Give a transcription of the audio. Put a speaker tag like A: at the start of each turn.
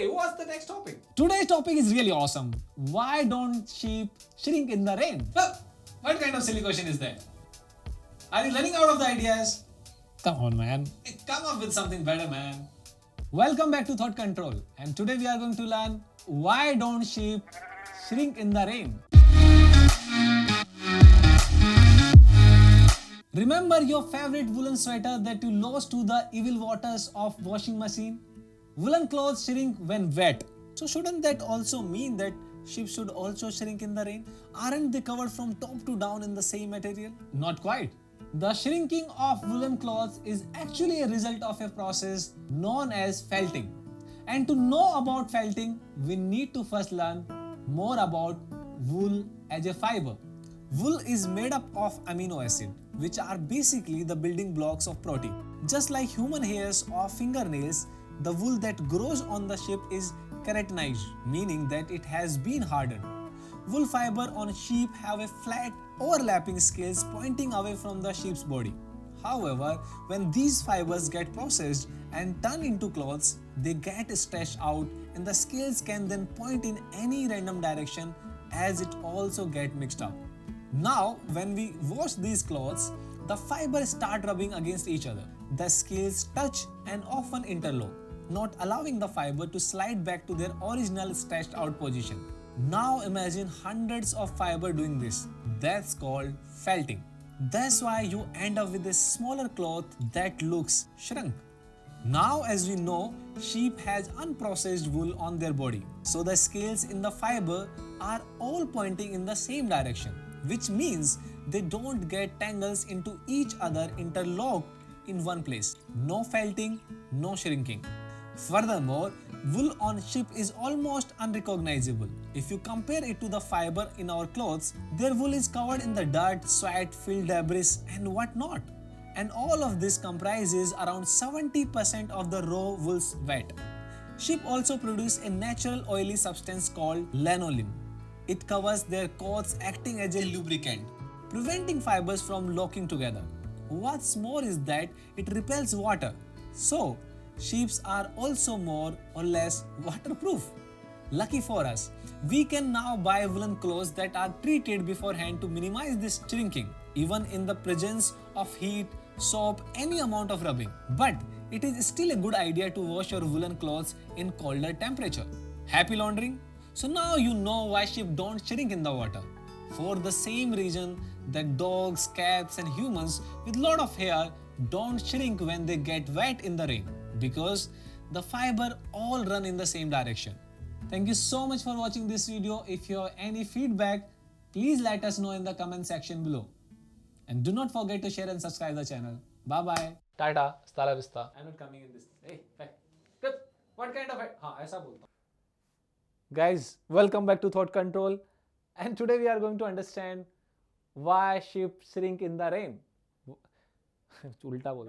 A: Hey, what's the next topic? Today's topic is really awesome. Why don't sheep shrink in the rain? What kind of silly question is that? Are you running out of the ideas? Come on, man. Hey, come up with something better, man. Welcome back to Thought Control, and today we are going to learn why don't sheep shrink in the rain. Remember your favorite woolen sweater that you lost to the evil waters of washing machine? Woolen clothes shrink when wet. So shouldn't that also mean that sheep should also shrink in the rain? Aren't they covered from top to down in the same material? Not quite. The shrinking of woolen clothes is actually a result of a process known as felting. And to know about felting, we need to first learn more about wool as a fiber. Wool is made up of amino acid, which are basically the building blocks of protein. Just like human hairs or fingernails, the wool that grows on the sheep is keratinized, meaning that it has been hardened. Wool fiber on sheep have a flat, overlapping scales pointing away from the sheep's body. However, when these fibers get processed and turned into cloths, they get stretched out and the scales can then point in any random direction as it also get mixed up. Now, when we wash these cloths, the fibers start rubbing against each other. The scales touch and often interlock, not allowing the fiber to slide back to their original stretched out position. Now imagine hundreds of fiber doing this. That's called felting. That's why you end up with a smaller cloth that looks shrunk. Now, as we know, sheep has unprocessed wool on their body. So the scales in the fiber are all pointing in the same direction, which means they don't get tangles into each other interlocked in one place. No felting, no shrinking. Furthermore, wool on sheep is almost unrecognizable. If you compare it to the fiber in our clothes, their wool is covered in the dirt, sweat, field debris and whatnot. And all of this comprises around 70% of the raw wool's weight. Sheep also produce a natural oily substance called lanolin. It covers their coats, acting as a lubricant, preventing fibers from locking together. What's more is that it repels water. So, sheep are also more or less waterproof. Lucky for us, we can now buy woolen clothes that are treated beforehand to minimize this shrinking, even in the presence of heat, soap, any amount of rubbing. But it is still a good idea to wash your woolen clothes in colder temperature. Happy laundering? So now you know why sheep don't shrink in the water. For the same reason that dogs, cats and humans with lot of hair don't shrink when they get wet in the rain, because the fiber all run in the same direction. Thank you so much for watching this video. If you have any feedback, please let us know in the comment section below. And do not forget to share and subscribe the channel. Bye bye. Tata, hasta la vista. I'm not coming in this. Hey, hey. What kind of it? ऐसा बोलता हूँ. Guys, welcome back to Thought Control, and today we are going to understand why sheep shrink in the rain. उल्टा बोल